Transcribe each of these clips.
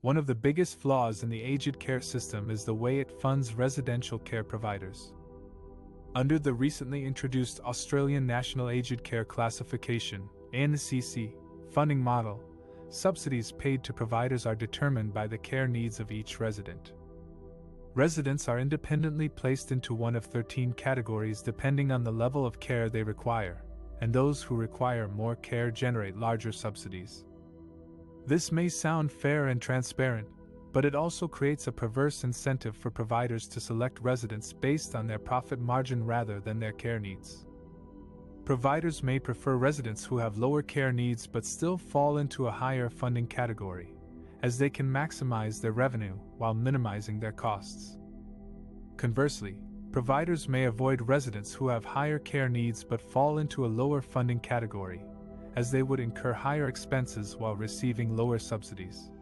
One of the biggest flaws in the aged care system is the way it funds residential care providers. Under the recently introduced Australian National Aged Care Classification (NCC) funding model, subsidies paid to providers are determined by the care needs of each resident. Residents are independently placed into one of 13 categories depending on the level of care they require, and those who require more care generate larger subsidies. This may sound fair and transparent, but it also creates a perverse incentive for providers to select residents based on their profit margin rather than their care needs. Providers may prefer residents who have lower care needs but still fall into a higher funding category, as they can maximize their revenue while minimizing their costs. Conversely, providers may avoid residents who have higher care needs but fall into a lower funding category, as they would incur higher expenses while receiving lower subsidies.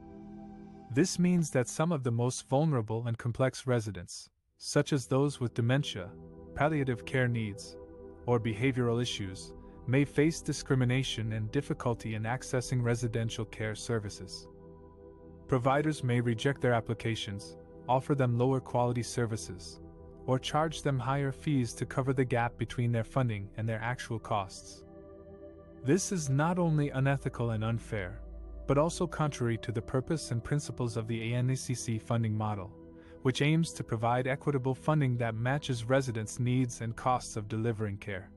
This means that some of the most vulnerable and complex residents, such as those with dementia, palliative care needs, or behavioral issues, may face discrimination and difficulty in accessing residential care services. Providers may reject their applications, offer them lower quality services, or charge them higher fees to cover the gap between their funding and their actual costs. This is not only unethical and unfair, but also contrary to the purpose and principles of the ANCC funding model, which aims to provide equitable funding that matches residents' needs and costs of delivering care.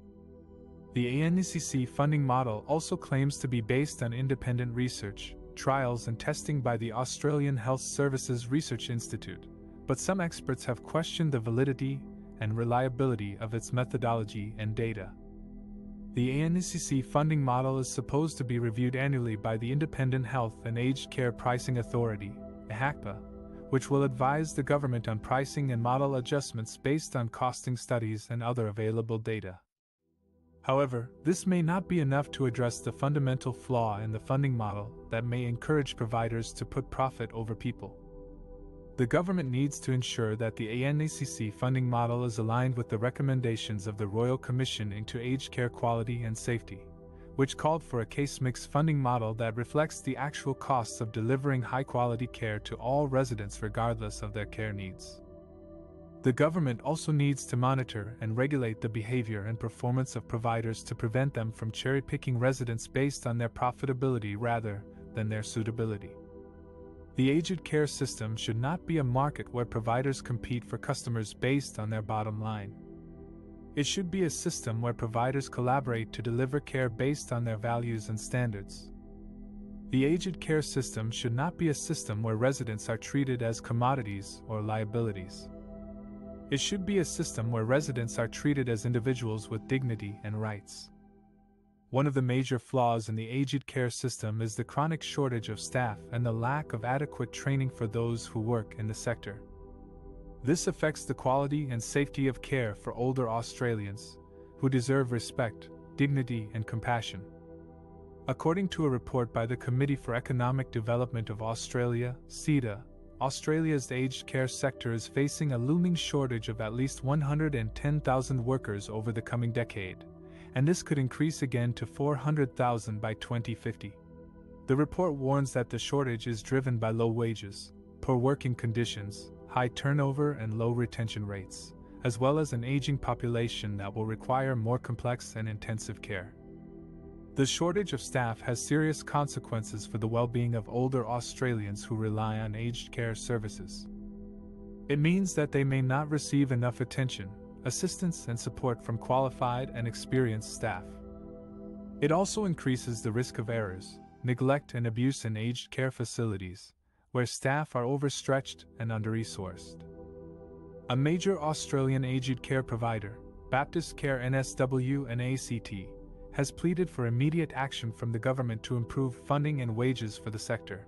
The ANCC funding model also claims to be based on independent research, trials and testing by the Australian Health Services Research Institute, but some experts have questioned the validity and reliability of its methodology and data. The ANCC funding model is supposed to be reviewed annually by the Independent Health and Aged Care Pricing Authority, IHACPA, which will advise the government on pricing and model adjustments based on costing studies and other available data. However, this may not be enough to address the fundamental flaw in the funding model that may encourage providers to put profit over people. The government needs to ensure that the ANCC funding model is aligned with the recommendations of the Royal Commission into Aged Care Quality and Safety, which called for a case mix funding model that reflects the actual costs of delivering high-quality care to all residents regardless of their care needs. The government also needs to monitor and regulate the behavior and performance of providers to prevent them from cherry-picking residents based on their profitability rather than their suitability. The aged care system should not be a market where providers compete for customers based on their bottom line. It should be a system where providers collaborate to deliver care based on their values and standards. The aged care system should not be a system where residents are treated as commodities or liabilities. It should be a system where residents are treated as individuals with dignity and rights. One of the major flaws in the aged care system is the chronic shortage of staff and the lack of adequate training for those who work in the sector. This affects the quality and safety of care for older Australians, who deserve respect, dignity, and compassion. According to a report by the Committee for Economic Development of Australia, (CEDA), Australia's aged care sector is facing a looming shortage of at least 110,000 workers over the coming decade, and this could increase again to 400,000 by 2050. The report warns that the shortage is driven by low wages, poor working conditions, high turnover and low retention rates, as well as an aging population that will require more complex and intensive care. The shortage of staff has serious consequences for the well-being of older Australians who rely on aged care services. It means that they may not receive enough attention, assistance, and support from qualified and experienced staff. It also increases the risk of errors, neglect, and abuse in aged care facilities, where staff are overstretched and under-resourced. A major Australian aged care provider, Baptist Care NSW and ACT, has pleaded for immediate action from the government to improve funding and wages for the sector.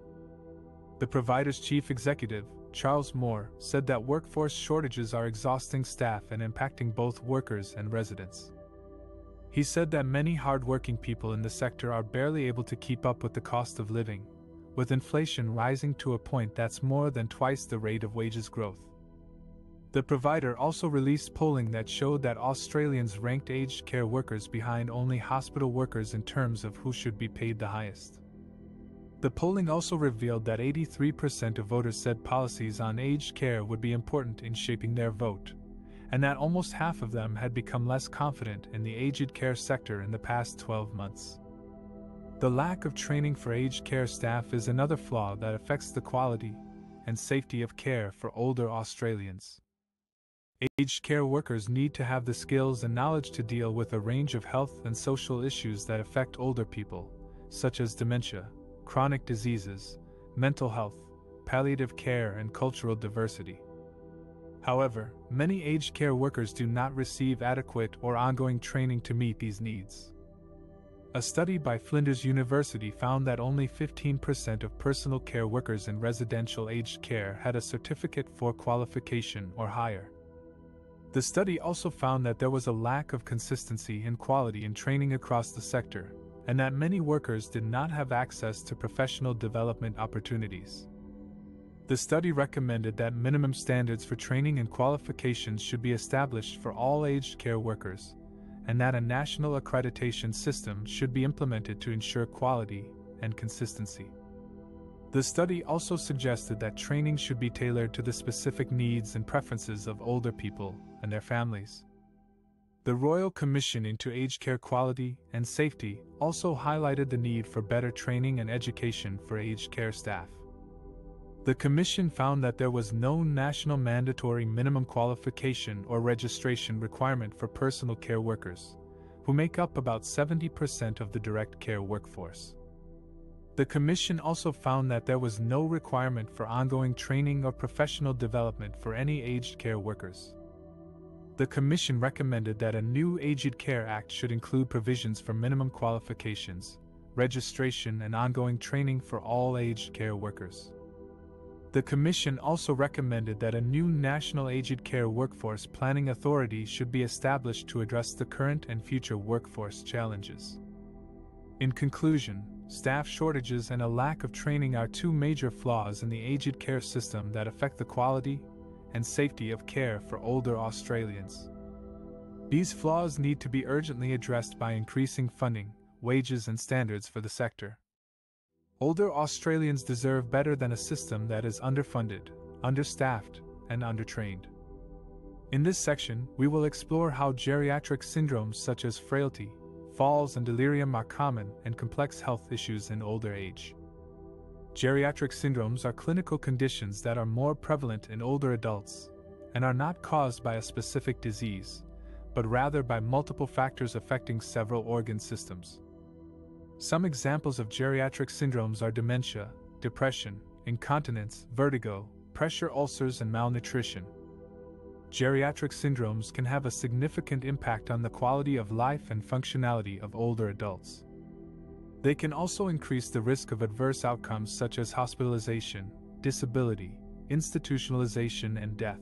The provider's chief executive, Charles Moore, said that workforce shortages are exhausting staff and impacting both workers and residents. He said that many hard-working people in the sector are barely able to keep up with the cost of living, with inflation rising to a point that's more than twice the rate of wages growth. The provider also released polling that showed that Australians ranked aged care workers behind only hospital workers in terms of who should be paid the highest. The polling also revealed that 83% of voters said policies on aged care would be important in shaping their vote, and that almost half of them had become less confident in the aged care sector in the past 12 months. The lack of training for aged care staff is another flaw that affects the quality and safety of care for older Australians. Aged care workers need to have the skills and knowledge to deal with a range of health and social issues that affect older people, such as dementia, chronic diseases, mental health, palliative care, and cultural diversity. However, many aged care workers do not receive adequate or ongoing training to meet these needs. A study by Flinders University found that only 15% of personal care workers in residential aged care had a certificate for qualification or higher. The study also found that there was a lack of consistency and quality in training across the sector, and that many workers did not have access to professional development opportunities. The study recommended that minimum standards for training and qualifications should be established for all aged care workers, and that a national accreditation system should be implemented to ensure quality and consistency. The study also suggested that training should be tailored to the specific needs and preferences of older people and their families. The Royal Commission into Aged Care Quality and Safety also highlighted the need for better training and education for aged care staff. The Commission found that there was no national mandatory minimum qualification or registration requirement for personal care workers, who make up about 70% of the direct care workforce. The Commission also found that there was no requirement for ongoing training or professional development for any aged care workers. The Commission recommended that a new Aged Care Act should include provisions for minimum qualifications, registration, and ongoing training for all aged care workers. The Commission also recommended that a new National Aged Care Workforce Planning Authority should be established to address the current and future workforce challenges. In conclusion, staff shortages and a lack of training are two major flaws in the aged care system that affect the quality and safety of care for older Australians. These flaws need to be urgently addressed by increasing funding, wages, and standards for the sector. Older Australians deserve better than a system that is underfunded, understaffed, and undertrained. In this section, we will explore how geriatric syndromes such as frailty, falls, and delirium are common and complex health issues in older age. Geriatric syndromes are clinical conditions that are more prevalent in older adults and are not caused by a specific disease, but rather by multiple factors affecting several organ systems. Some examples of geriatric syndromes are dementia, depression, incontinence, vertigo, pressure ulcers, and malnutrition. Geriatric syndromes can have a significant impact on the quality of life and functionality of older adults. They can also increase the risk of adverse outcomes such as hospitalization, disability, institutionalization, and death.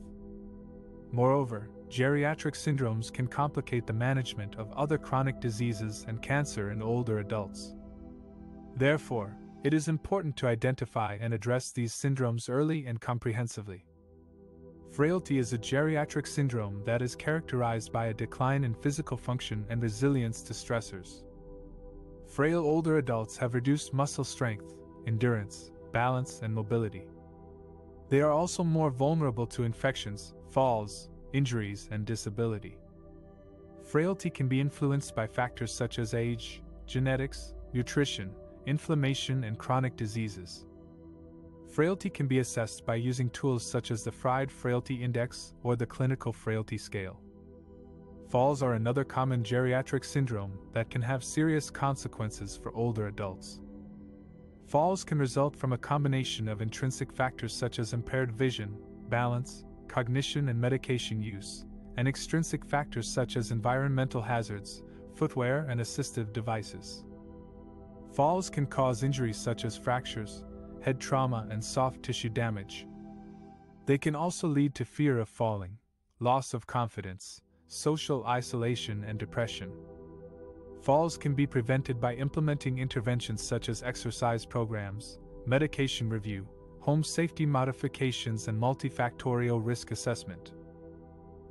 Moreover, geriatric syndromes can complicate the management of other chronic diseases and cancer in older adults. Therefore, it is important to identify and address these syndromes early and comprehensively. Frailty is a geriatric syndrome that is characterized by a decline in physical function and resilience to stressors. Frail older adults have reduced muscle strength, endurance, balance, and mobility. They are also more vulnerable to infections, falls, injuries, and disability. Frailty can be influenced by factors such as age, genetics, nutrition, inflammation, and chronic diseases. Frailty can be assessed by using tools such as the Fried Frailty Index or the Clinical Frailty Scale. Falls are another common geriatric syndrome that can have serious consequences for older adults. Falls can result from a combination of intrinsic factors such as impaired vision, balance, cognition, and medication use, and extrinsic factors such as environmental hazards, footwear, and assistive devices. Falls can cause injuries such as fractures, head trauma, and soft tissue damage. They can also lead to fear of falling, loss of confidence, social isolation, and depression. Falls can be prevented by implementing interventions such as exercise programs, medication review, home safety modifications, and multifactorial risk assessment.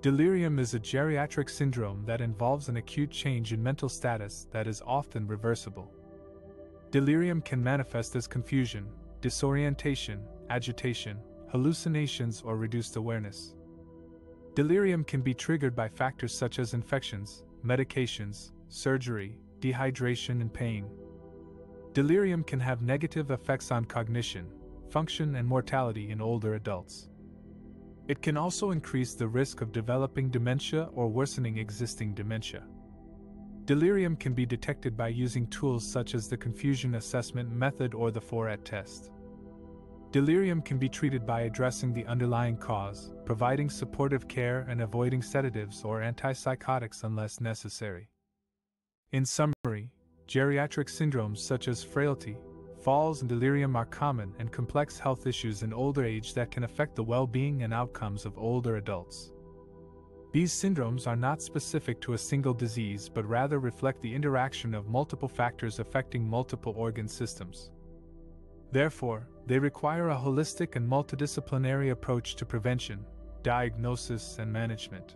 Delirium is a geriatric syndrome that involves an acute change in mental status that is often reversible. Delirium can manifest as confusion, disorientation, agitation, hallucinations, or reduced awareness. Delirium can be triggered by factors such as infections, medications, surgery, dehydration, and pain. Delirium can have negative effects on cognition, function, and mortality in older adults. It can also increase the risk of developing dementia or worsening existing dementia. Delirium can be detected by using tools such as the confusion assessment method or the Foret test. Delirium can be treated by addressing the underlying cause, providing supportive care, and avoiding sedatives or antipsychotics unless necessary. In summary, geriatric syndromes such as frailty, falls, and delirium are common and complex health issues in older age that can affect the well-being and outcomes of older adults. These syndromes are not specific to a single disease but rather reflect the interaction of multiple factors affecting multiple organ systems. Therefore, they require a holistic and multidisciplinary approach to prevention, diagnosis, and management.